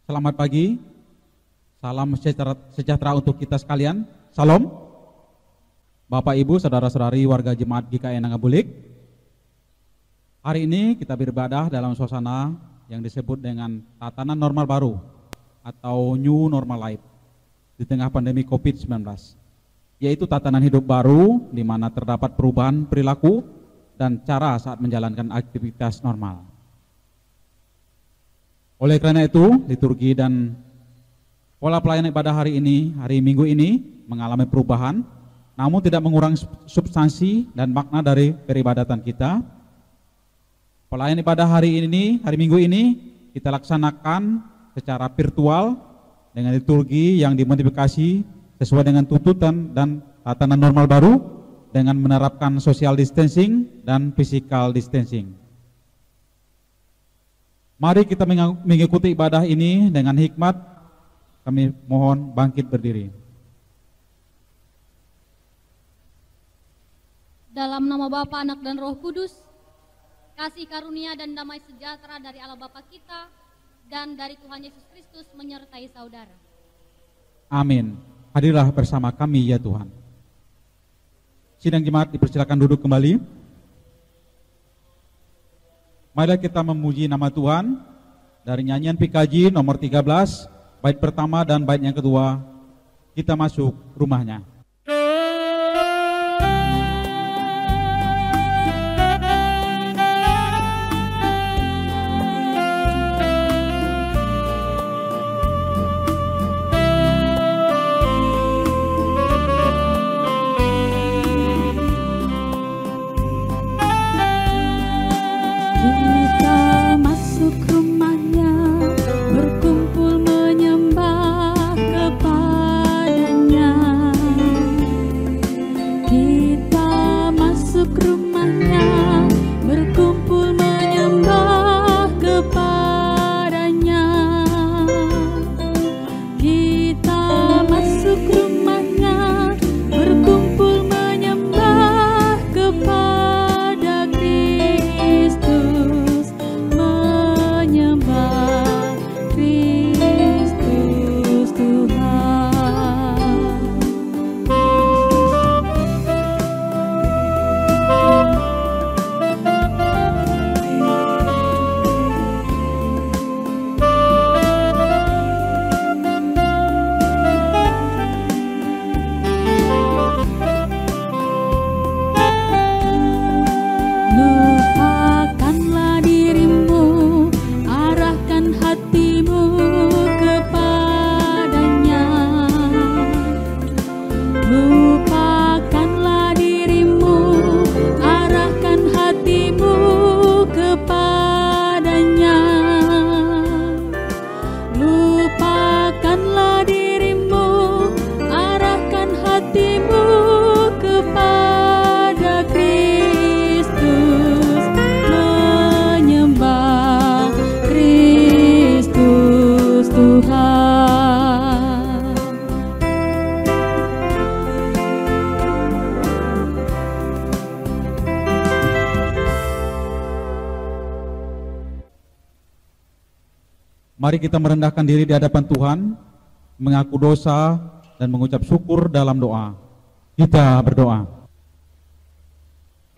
Selamat pagi, salam sejahtera untuk kita sekalian. Salam, Bapak Ibu, Saudara-saudari warga Jemaat GKI Nangabulik. Hari ini kita beribadah dalam suasana yang disebut dengan tatanan normal baru atau New Normal Life di tengah pandemi COVID-19, yaitu tatanan hidup baru di mana terdapat perubahan perilaku dan cara saat menjalankan aktivitas normal. Oleh karena itu, liturgi dan pola pelayanan ibadah hari Minggu ini mengalami perubahan, namun tidak mengurangi substansi dan makna dari peribadatan kita. Pelayanan ibadah hari Minggu ini kita laksanakan secara virtual dengan liturgi yang dimodifikasi sesuai dengan tuntutan dan tatanan normal baru dengan menerapkan social distancing dan physical distancing. Mari kita mengikuti ibadah ini dengan hikmat. Kami mohon bangkit berdiri. Dalam nama Bapa, Anak, dan Roh Kudus, kasih karunia dan damai sejahtera dari Allah Bapa kita dan dari Tuhan Yesus Kristus menyertai saudara. Amin. Hadirlah bersama kami ya Tuhan. Sidang jemaat dipersilakan duduk kembali. Marilah kita memuji nama Tuhan dari nyanyian PKJ nomor 13, bait pertama dan bait yang kedua. Kita masuk rumahnya. Mari kita merendahkan diri di hadapan Tuhan, mengaku dosa dan mengucap syukur dalam doa. Kita berdoa.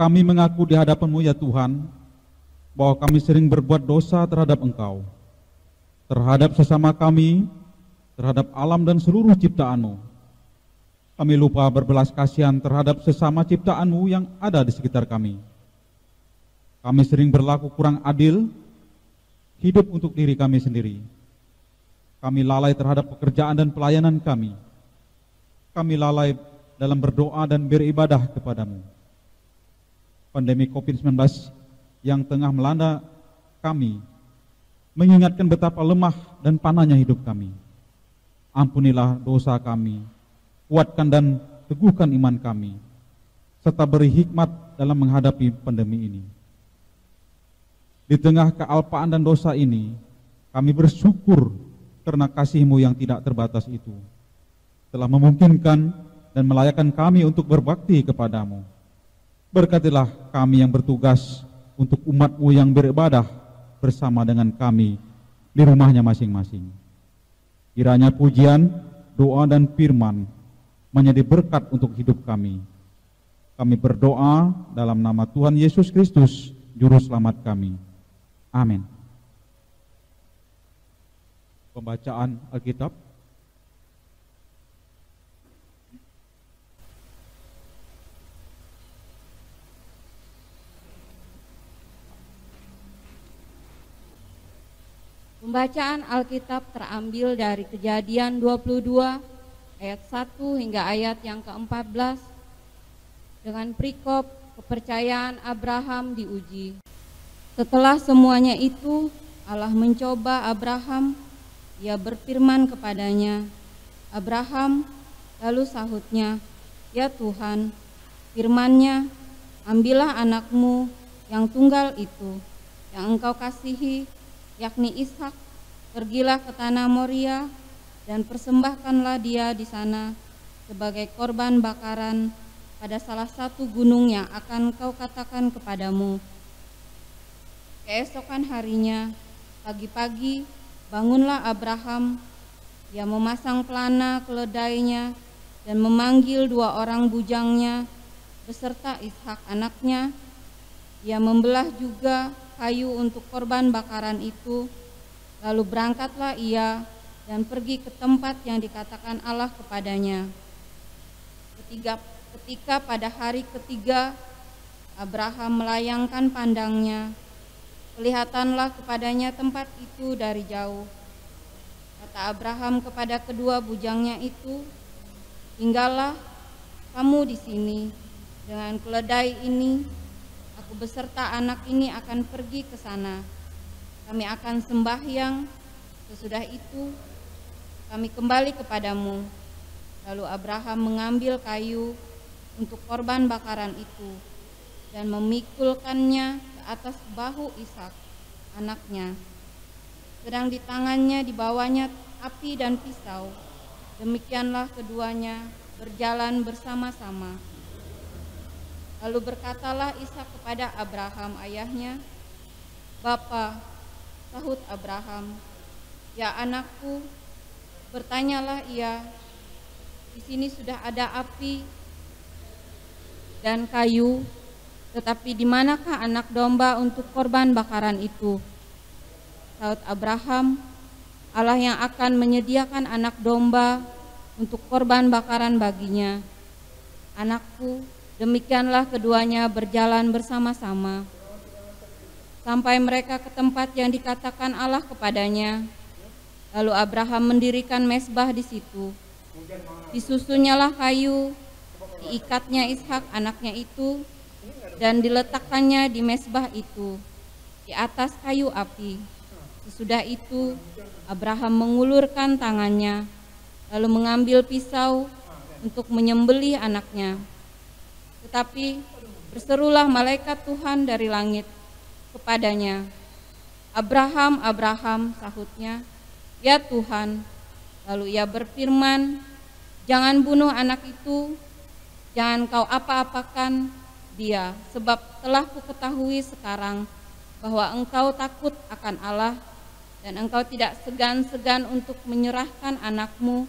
Kami mengaku di hadapan-Mu ya Tuhan, bahwa kami sering berbuat dosa terhadap Engkau, terhadap sesama kami, terhadap alam dan seluruh ciptaan-Mu. Kami lupa berbelas kasihan terhadap sesama ciptaan-Mu yang ada di sekitar kami. Kami sering berlaku kurang adil, hidup untuk diri kami sendiri. Kami lalai terhadap pekerjaan dan pelayanan kami. Kami lalai dalam berdoa dan beribadah kepadamu. Pandemi COVID-19 yang tengah melanda kami mengingatkan betapa lemah dan panahnya hidup kami. Ampunilah dosa kami, kuatkan dan teguhkan iman kami, serta beri hikmat dalam menghadapi pandemi ini. Di tengah kealpaan dan dosa ini, kami bersyukur karena kasih-Mu yang tidak terbatas itu telah memungkinkan dan melayakkan kami untuk berbakti kepadamu. Berkatilah kami yang bertugas untuk umat-Mu yang beribadah bersama dengan kami di rumahnya masing-masing. Kiranya pujian, doa, dan firman menjadi berkat untuk hidup kami. Kami berdoa dalam nama Tuhan Yesus Kristus, Juru Selamat kami. Amin. Pembacaan Alkitab. Pembacaan Alkitab terambil dari Kejadian 22 ayat 1 hingga ayat yang ke-14 dengan perikop kepercayaan Abraham diuji. Setelah semuanya itu, Allah mencoba Abraham. Ia berfirman kepadanya, "Abraham," lalu sahutnya, "Ya Tuhan." Firman-Nya, "Ambillah anakmu yang tunggal itu, yang engkau kasihi, yakni Ishak, pergilah ke tanah Moria dan persembahkanlah dia di sana sebagai korban bakaran pada salah satu gunung yang akan kau katakan kepadamu." Keesokan harinya, pagi-pagi, bangunlah Abraham. Ia memasang pelana keledainya dan memanggil 2 orang bujangnya beserta Ishak anaknya. Ia membelah juga kayu untuk korban bakaran itu, lalu berangkatlah ia dan pergi ke tempat yang dikatakan Allah kepadanya. Ketika pada hari ketiga Abraham melayangkan pandangnya, kelihatanlah kepadanya tempat itu dari jauh. Kata Abraham kepada kedua bujangnya itu, "Tinggallah kamu di sini dengan keledai ini. Aku beserta anak ini akan pergi ke sana. Kami akan sembahyang. Sesudah itu kami kembali kepadamu." Lalu Abraham mengambil kayu untuk korban bakaran itu dan memikulkannya ke atas bahu Ishak anaknya. Sedang di tangannya dibawanya api dan pisau. Demikianlah keduanya berjalan bersama-sama. Lalu berkatalah Ishak kepada Abraham ayahnya, "Bapa," sahut Abraham. "Ya anakku," bertanyalah ia, "di sini sudah ada api dan kayu, tetapi di manakah anak domba untuk korban bakaran itu?" Sahut Abraham, "Allah yang akan menyediakan anak domba untuk korban bakaran baginya." "Anakku," demikianlah keduanya berjalan bersama-sama sampai mereka ke tempat yang dikatakan Allah kepadanya. Lalu Abraham mendirikan mezbah di situ. Disusunyalah kayu, diikatnya Ishak anaknya itu, dan diletakkannya di mezbah itu di atas kayu api. Sesudah itu Abraham mengulurkan tangannya, lalu mengambil pisau untuk menyembelih anaknya. Tetapi berserulah malaikat Tuhan dari langit kepadanya, "Abraham, Abraham," sahutnya. "Ya Tuhan." Lalu ia berfirman, "Jangan bunuh anak itu, jangan kau apa-apakan dia, sebab telah kuketahui sekarang bahwa engkau takut akan Allah dan engkau tidak segan-segan untuk menyerahkan anakmu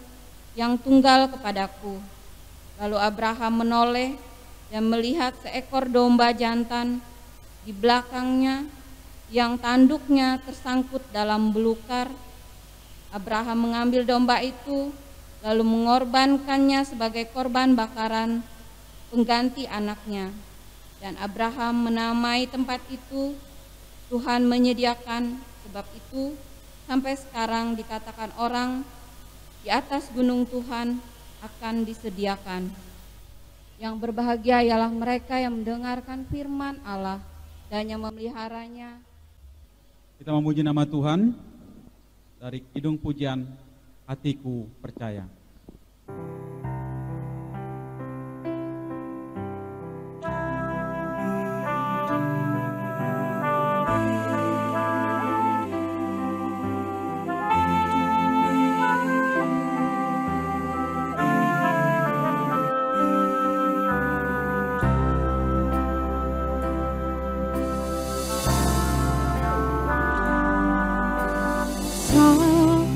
yang tunggal kepadaku." Lalu Abraham menoleh dan melihat seekor domba jantan di belakangnya yang tanduknya tersangkut dalam belukar. Abraham mengambil domba itu lalu mengorbankannya sebagai korban bakaran pengganti anaknya. Dan Abraham menamai tempat itu Tuhan menyediakan. Sebab itu sampai sekarang dikatakan orang, di atas gunung Tuhan akan disediakan. Yang berbahagia ialah mereka yang mendengarkan firman Allah dan yang memeliharanya. Kita memuji nama Tuhan dari kidung pujian Hatiku Percaya.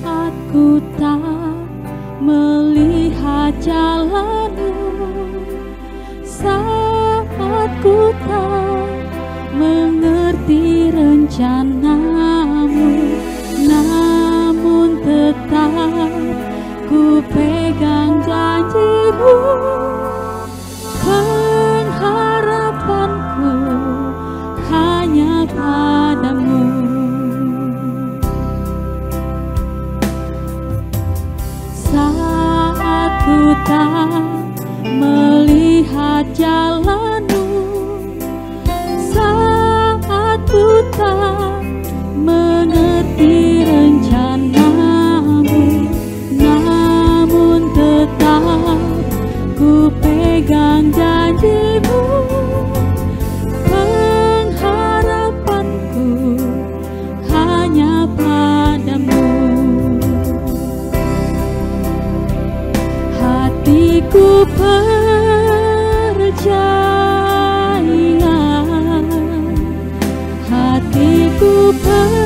Saat ku tak melihat jalanmu, saat ku tak mengerti rencanamu, namun tetap ku pegang janjimu. Pengharapanku hanya padamu. Saat ku tak melihat jalanmu, saat ku tak mengerti rencanamu, namun tetap ku pegang janjimu. Pengharapanku hanya padamu. Hatiku percaya, hatiku percaya,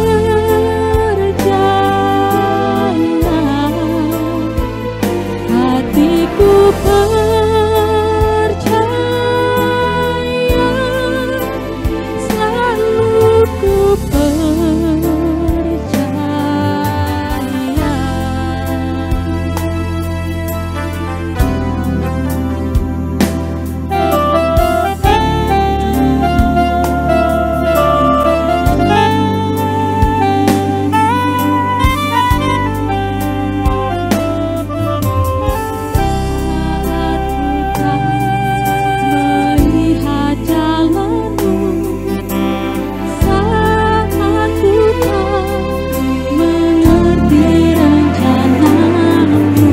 hatiku percaya, selalu ku melihat jalanmu, saat ku tak mengerti rencanamu,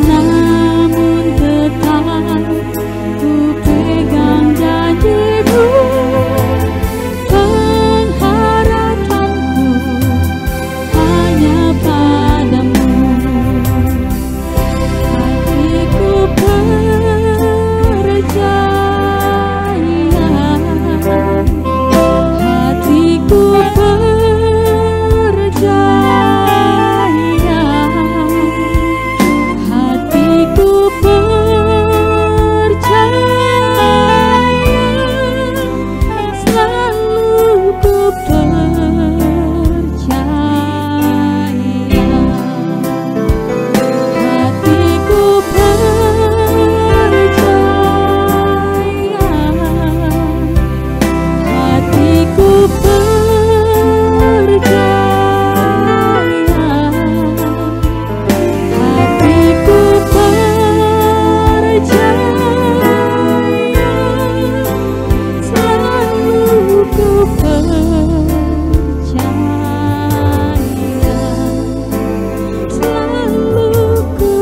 namun tetap ku pegang janjimu. Pengharapanku hanya padamu. Hatiku percaya, hatiku percaya, hatiku percaya, selalu ku percaya. Hatiku percaya, hatiku percaya, hatiku percaya, selalu ku percaya, selalu ku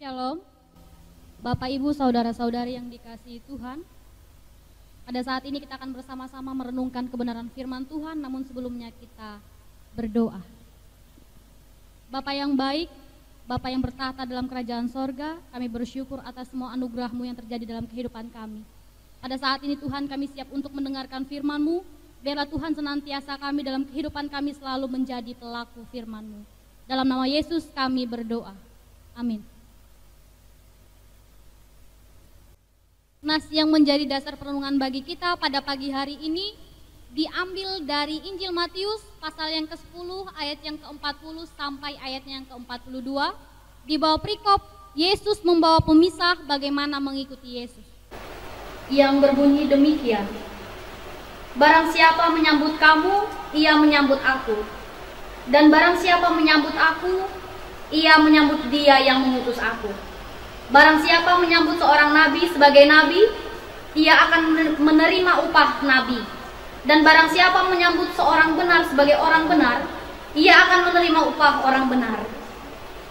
Shalom, Bapak Ibu Saudara-saudari yang dikasihi Tuhan. Pada saat ini kita akan bersama-sama merenungkan kebenaran firman Tuhan, namun sebelumnya kita berdoa. Bapa yang baik, Bapa yang bertahta dalam kerajaan sorga, kami bersyukur atas semua anugerah-Mu yang terjadi dalam kehidupan kami. Pada saat ini Tuhan, kami siap untuk mendengarkan firman-Mu. Biarlah Tuhan senantiasa kami dalam kehidupan kami selalu menjadi pelaku firman-Mu. Dalam nama Yesus kami berdoa. Amin. Nas yang menjadi dasar perenungan bagi kita pada pagi hari ini diambil dari Injil Matius pasal yang ke-10 ayat yang ke-40 sampai ayatnya yang ke-42. Di bawah perikop Yesus membawa pemisah bagaimana mengikuti Yesus, yang berbunyi demikian: barang siapa menyambut kamu, ia menyambut aku, dan barang siapa menyambut aku, ia menyambut dia yang mengutus aku. Barang siapa menyambut seorang nabi sebagai nabi, ia akan menerima upah nabi. Dan barang siapa menyambut seorang benar sebagai orang benar, ia akan menerima upah orang benar.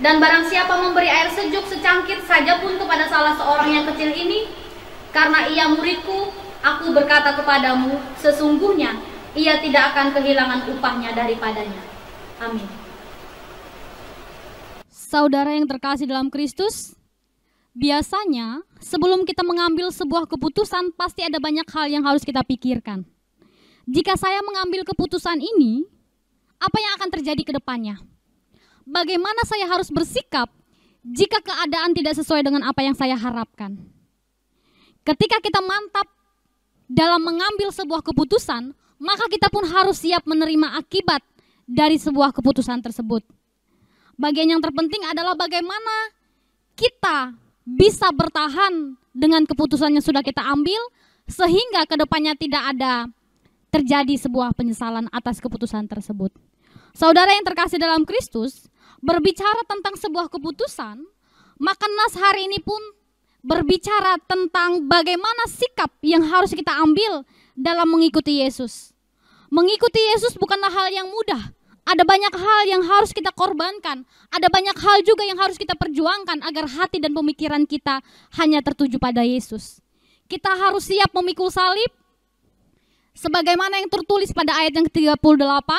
Dan barang siapa memberi air sejuk secangkir saja pun kepada salah seorang yang kecil ini, karena ia muridku, aku berkata kepadamu, sesungguhnya ia tidak akan kehilangan upahnya daripadanya. Amin. Saudara yang terkasih dalam Kristus, biasanya sebelum kita mengambil sebuah keputusan pasti ada banyak hal yang harus kita pikirkan. Jika saya mengambil keputusan ini, apa yang akan terjadi ke depannya? Bagaimana saya harus bersikap jika keadaan tidak sesuai dengan apa yang saya harapkan? Ketika kita mantap dalam mengambil sebuah keputusan, maka kita pun harus siap menerima akibat dari sebuah keputusan tersebut. Bagian yang terpenting adalah bagaimana kita bisa bertahan dengan keputusan yang sudah kita ambil, sehingga ke depannya tidak ada terjadi sebuah penyesalan atas keputusan tersebut. Saudara yang terkasih dalam Kristus, berbicara tentang sebuah keputusan, maka nas hari ini pun berbicara tentang bagaimana sikap yang harus kita ambil dalam mengikuti Yesus. Mengikuti Yesus bukanlah hal yang mudah. Ada banyak hal yang harus kita korbankan. Ada banyak hal juga yang harus kita perjuangkan agar hati dan pemikiran kita hanya tertuju pada Yesus. Kita harus siap memikul salib. Sebagaimana yang tertulis pada ayat yang ke-38.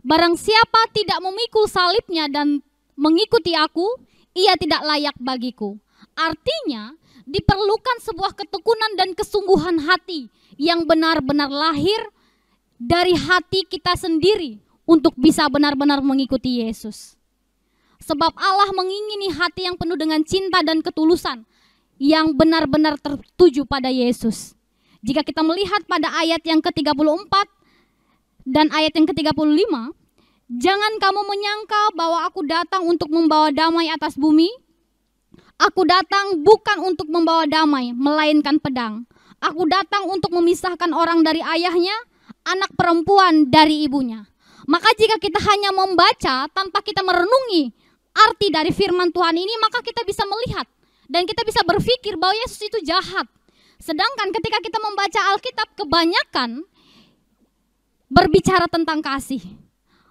Barang siapa tidak memikul salibnya dan mengikuti aku, ia tidak layak bagiku. Artinya diperlukan sebuah ketekunan dan kesungguhan hati yang benar-benar lahir dari hati kita sendiri untuk bisa benar-benar mengikuti Yesus. Sebab Allah mengingini hati yang penuh dengan cinta dan ketulusan yang benar-benar tertuju pada Yesus. Jika kita melihat pada ayat yang ke-34 dan ayat yang ke-35, jangan kamu menyangka bahwa aku datang untuk membawa damai atas bumi. Aku datang bukan untuk membawa damai, melainkan pedang. Aku datang untuk memisahkan orang dari ayahnya, anak perempuan dari ibunya. Maka jika kita hanya membaca tanpa kita merenungi arti dari firman Tuhan ini, maka kita bisa melihat dan kita bisa berpikir bahwa Yesus itu jahat. Sedangkan ketika kita membaca Alkitab, kebanyakan berbicara tentang kasih.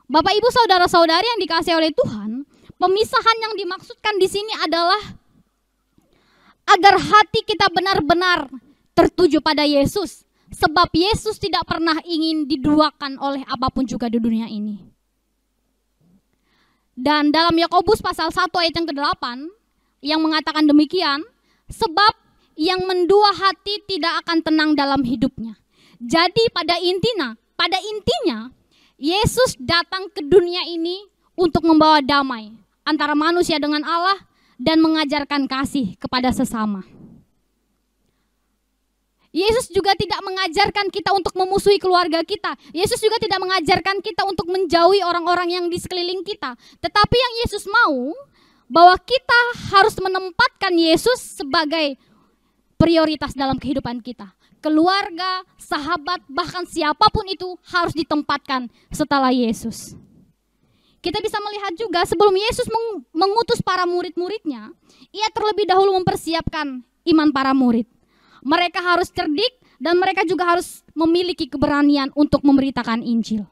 Bapak, Ibu, saudara-saudari yang dikasihi oleh Tuhan, pemisahan yang dimaksudkan di sini adalah agar hati kita benar-benar tertuju pada Yesus. Sebab Yesus tidak pernah ingin diduakan oleh apapun juga di dunia ini. Dan dalam Yakobus pasal 1 ayat yang ke-8 yang mengatakan demikian, sebab yang mendua hati tidak akan tenang dalam hidupnya. Jadi pada intinya Yesus datang ke dunia ini untuk membawa damai antara manusia dengan Allah dan mengajarkan kasih kepada sesama. Yesus juga tidak mengajarkan kita untuk memusuhi keluarga kita. Yesus juga tidak mengajarkan kita untuk menjauhi orang-orang yang di sekeliling kita. Tetapi yang Yesus mau, bahwa kita harus menempatkan Yesus sebagai prioritas dalam kehidupan kita. Keluarga, sahabat, bahkan siapapun itu harus ditempatkan setelah Yesus. Kita bisa melihat juga sebelum Yesus mengutus para murid-muridnya, ia terlebih dahulu mempersiapkan iman para murid. Mereka harus cerdik dan mereka juga harus memiliki keberanian untuk memberitakan Injil.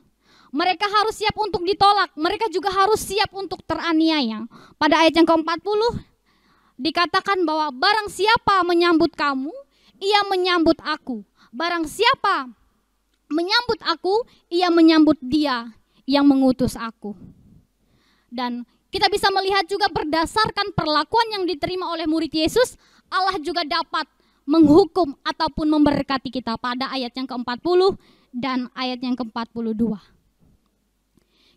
Mereka harus siap untuk ditolak, mereka juga harus siap untuk teraniaya. Pada ayat yang ke-40 dikatakan bahwa barang siapa menyambut kamu, ia menyambut aku. Barang siapa menyambut aku, ia menyambut dia yang mengutus aku. Dan kita bisa melihat juga berdasarkan perlakuan yang diterima oleh murid Yesus, Allah juga dapat menghukum ataupun memberkati kita pada ayat yang ke-40 dan ayat yang ke-42.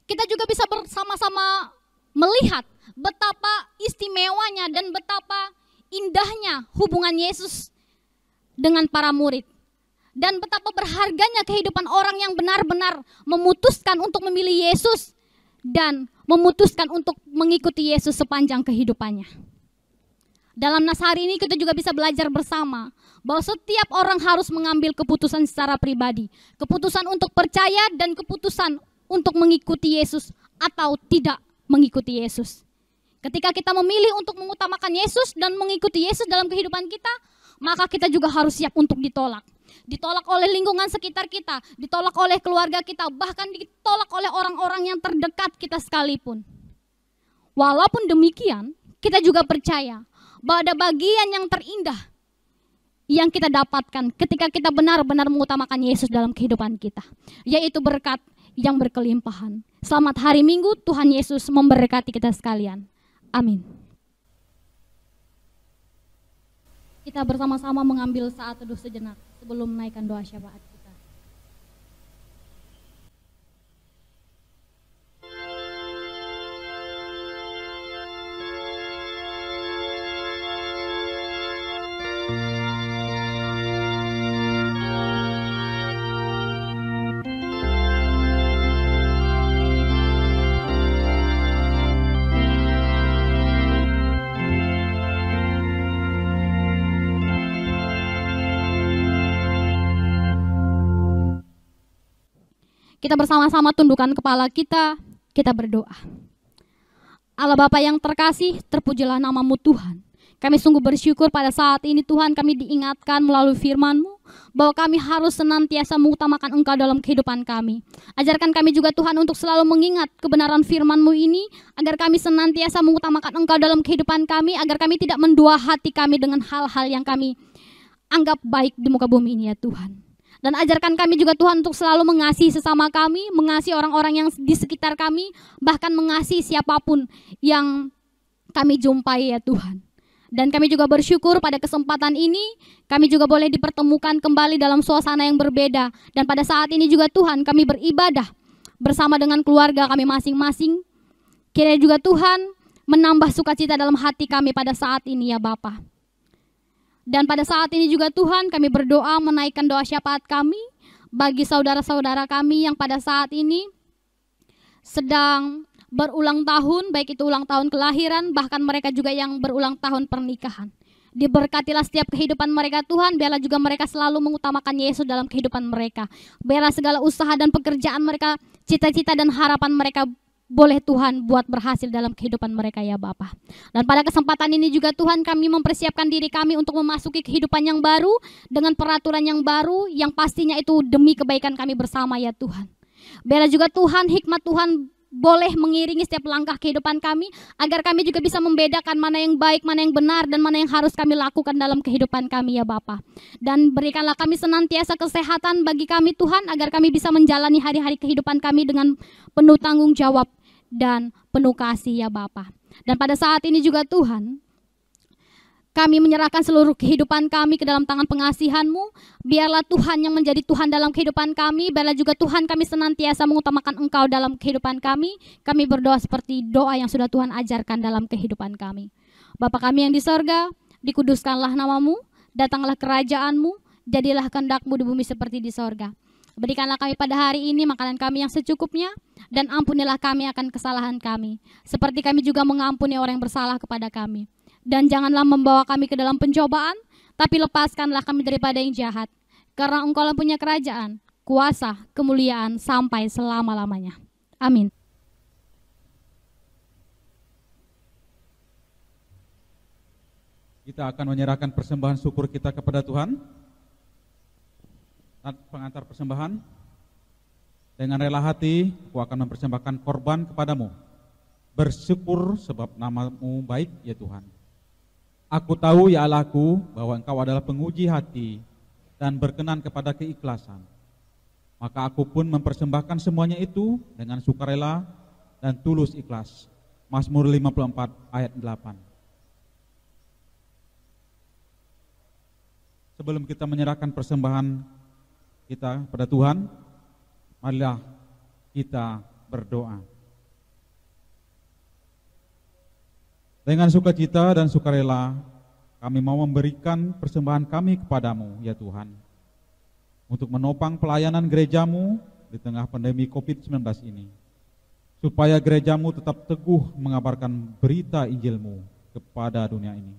Kita juga bisa bersama-sama melihat betapa istimewanya dan betapa indahnya hubungan Yesus dengan para murid. Dan betapa berharganya kehidupan orang yang benar-benar memutuskan untuk memilih Yesus dan memutuskan untuk mengikuti Yesus sepanjang kehidupannya. Dalam nas hari ini kita juga bisa belajar bersama bahwa setiap orang harus mengambil keputusan secara pribadi. Keputusan untuk percaya dan keputusan untuk mengikuti Yesus atau tidak mengikuti Yesus. Ketika kita memilih untuk mengutamakan Yesus dan mengikuti Yesus dalam kehidupan kita, maka kita juga harus siap untuk ditolak. Ditolak oleh lingkungan sekitar kita, ditolak oleh keluarga kita, bahkan ditolak oleh orang-orang yang terdekat kita sekalipun. Walaupun demikian, kita juga percaya bahwa ada bagian yang terindah yang kita dapatkan ketika kita benar-benar mengutamakan Yesus dalam kehidupan kita, yaitu berkat yang berkelimpahan. Selamat hari Minggu, Tuhan Yesus memberkati kita sekalian. Amin. Kita bersama-sama mengambil saat teduh sejenak sebelum menaikkan doa syafaat kita. Kita bersama-sama tundukkan kepala kita berdoa. Allah Bapa yang terkasih, terpujilah nama-Mu Tuhan. Kami sungguh bersyukur pada saat ini Tuhan kami diingatkan melalui firman-Mu bahwa kami harus senantiasa mengutamakan Engkau dalam kehidupan kami. Ajarkan kami juga Tuhan untuk selalu mengingat kebenaran firman-Mu ini agar kami senantiasa mengutamakan Engkau dalam kehidupan kami, agar kami tidak mendua hati kami dengan hal-hal yang kami anggap baik di muka bumi ini ya Tuhan. Dan ajarkan kami juga Tuhan untuk selalu mengasihi sesama kami, mengasihi orang-orang yang di sekitar kami, bahkan mengasihi siapapun yang kami jumpai ya Tuhan. Dan kami juga bersyukur pada kesempatan ini, kami juga boleh dipertemukan kembali dalam suasana yang berbeda. Dan pada saat ini juga Tuhan kami beribadah bersama dengan keluarga kami masing-masing. Kiranya juga Tuhan menambah sukacita dalam hati kami pada saat ini ya Bapa. Dan pada saat ini juga Tuhan kami berdoa menaikkan doa syafaat kami bagi saudara-saudara kami yang pada saat ini sedang berulang tahun, baik itu ulang tahun kelahiran, bahkan mereka juga yang berulang tahun pernikahan. Diberkatilah setiap kehidupan mereka Tuhan, biarlah juga mereka selalu mengutamakan Yesus dalam kehidupan mereka. Biarlah segala usaha dan pekerjaan mereka, cita-cita dan harapan mereka boleh Tuhan buat berhasil dalam kehidupan mereka ya Bapa. Dan pada kesempatan ini juga Tuhan kami mempersiapkan diri kami untuk memasuki kehidupan yang baru dengan peraturan yang baru yang pastinya itu demi kebaikan kami bersama ya Tuhan. Biarlah juga Tuhan hikmat Tuhan boleh mengiringi setiap langkah kehidupan kami agar kami juga bisa membedakan mana yang baik, mana yang benar dan mana yang harus kami lakukan dalam kehidupan kami ya Bapa. Dan berikanlah kami senantiasa kesehatan bagi kami Tuhan agar kami bisa menjalani hari-hari kehidupan kami dengan penuh tanggung jawab dan penuh kasih ya Bapa. Dan pada saat ini juga Tuhan kami menyerahkan seluruh kehidupan kami ke dalam tangan pengasihan-Mu. Biarlah Tuhan yang menjadi Tuhan dalam kehidupan kami. Biarlah juga Tuhan kami senantiasa mengutamakan Engkau dalam kehidupan kami. Kami berdoa seperti doa yang sudah Tuhan ajarkan dalam kehidupan kami. Bapa kami yang di sorga, dikuduskanlah nama-Mu, datanglah kerajaan-Mu, jadilah kehendak-Mu di bumi seperti di sorga. Berikanlah kami pada hari ini makanan kami yang secukupnya, dan ampunilah kami akan kesalahan kami, seperti kami juga mengampuni orang yang bersalah kepada kami. Dan janganlah membawa kami ke dalam pencobaan, tapi lepaskanlah kami daripada yang jahat. Karena Engkau-lah punya kerajaan, kuasa, kemuliaan, sampai selama-lamanya. Amin. Kita akan menyerahkan persembahan syukur kita kepada Tuhan. Pengantar persembahan, dengan rela hati aku akan mempersembahkan korban kepadamu. Bersyukur sebab nama-Mu baik ya Tuhan. Aku tahu ya Allahku bahwa Engkau adalah penguji hati dan berkenan kepada keikhlasan. Maka aku pun mempersembahkan semuanya itu dengan sukarela dan tulus ikhlas. Mazmur 54 ayat 8. Sebelum kita menyerahkan persembahan kita pada Tuhan, marilah kita berdoa. Dengan sukacita dan sukarela, kami mau memberikan persembahan kami kepadamu, ya Tuhan, untuk menopang pelayanan gerejamu di tengah pandemi COVID-19 ini, supaya gerejamu tetap teguh mengabarkan berita Injil-Mu kepada dunia ini,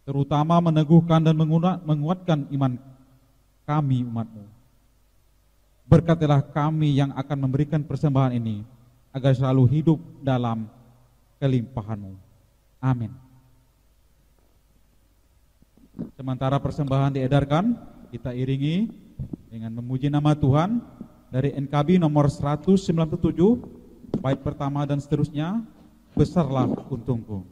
terutama meneguhkan dan menguatkan iman kami umat-Mu. Berkatilah kami yang akan memberikan persembahan ini agar selalu hidup dalam kelimpahan-Mu. Amin. Sementara persembahan diedarkan, kita iringi dengan memuji nama Tuhan dari NKB nomor 197, bait pertama dan seterusnya, besarlah untungku.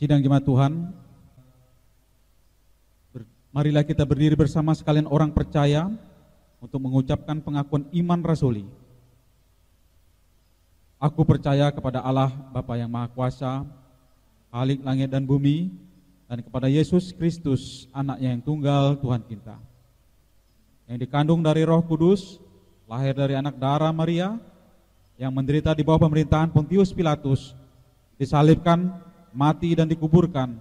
Sidang jemaat Tuhan, marilah kita berdiri bersama sekalian orang percaya untuk mengucapkan pengakuan iman rasuli. Aku percaya kepada Allah Bapa yang Maha Kuasa, Khalik langit dan bumi, dan kepada Yesus Kristus, anaknya yang tunggal Tuhan kita, yang dikandung dari Roh Kudus, lahir dari anak darah Maria, yang menderita di bawah pemerintahan Pontius Pilatus, disalibkan, mati dan dikuburkan,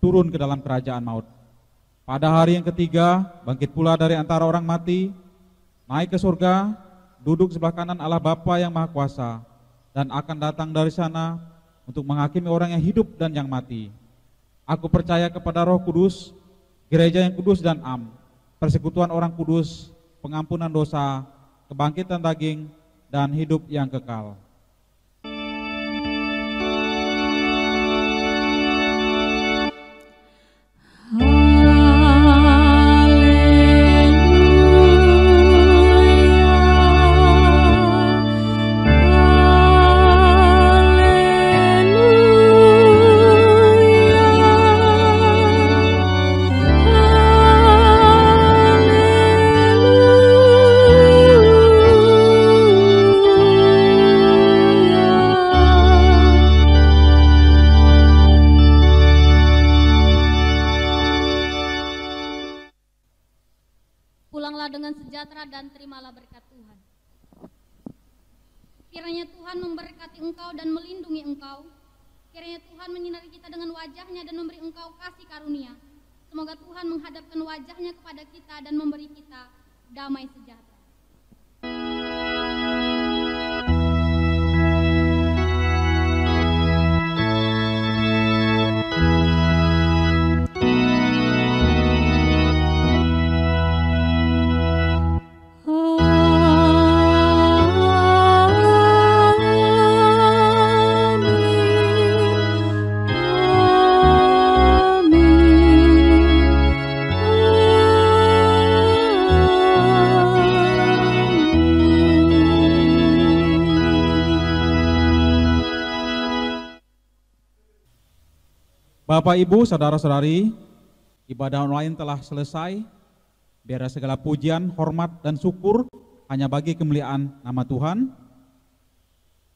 turun ke dalam kerajaan maut. Pada hari yang ketiga, bangkit pula dari antara orang mati, naik ke surga, duduk sebelah kanan Allah Bapa yang Maha Kuasa, dan akan datang dari sana untuk menghakimi orang yang hidup dan yang mati. Aku percaya kepada Roh Kudus, gereja yang kudus dan am, persekutuan orang kudus, pengampunan dosa, kebangkitan daging, dan hidup yang kekal. Pulanglah dengan sejahtera dan terimalah berkat Tuhan. Kiranya Tuhan memberkati engkau dan melindungi engkau. Kiranya Tuhan menyinari kita dengan wajahnya dan memberi engkau kasih karunia. Semoga Tuhan menghadapkan wajahnya kepada kita dan memberi kita damai sejahtera. Bapak, Ibu, saudara-saudari, ibadah online telah selesai. Biarlah segala pujian, hormat, dan syukur hanya bagi kemuliaan nama Tuhan.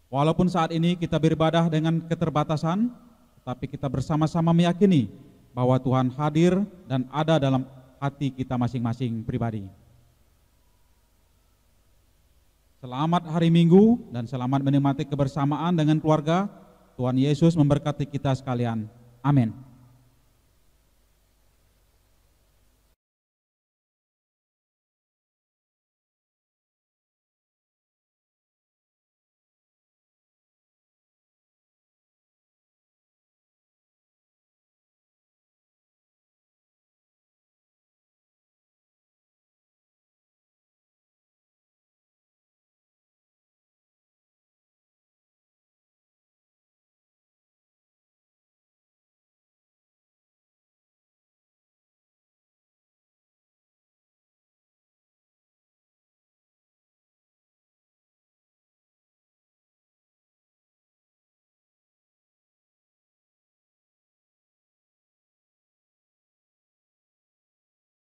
Walaupun saat ini kita beribadah dengan keterbatasan, tetapi kita bersama-sama meyakini bahwa Tuhan hadir dan ada dalam hati kita masing-masing pribadi. Selamat hari Minggu dan selamat menikmati kebersamaan dengan keluarga. Tuhan Yesus memberkati kita sekalian. Amin.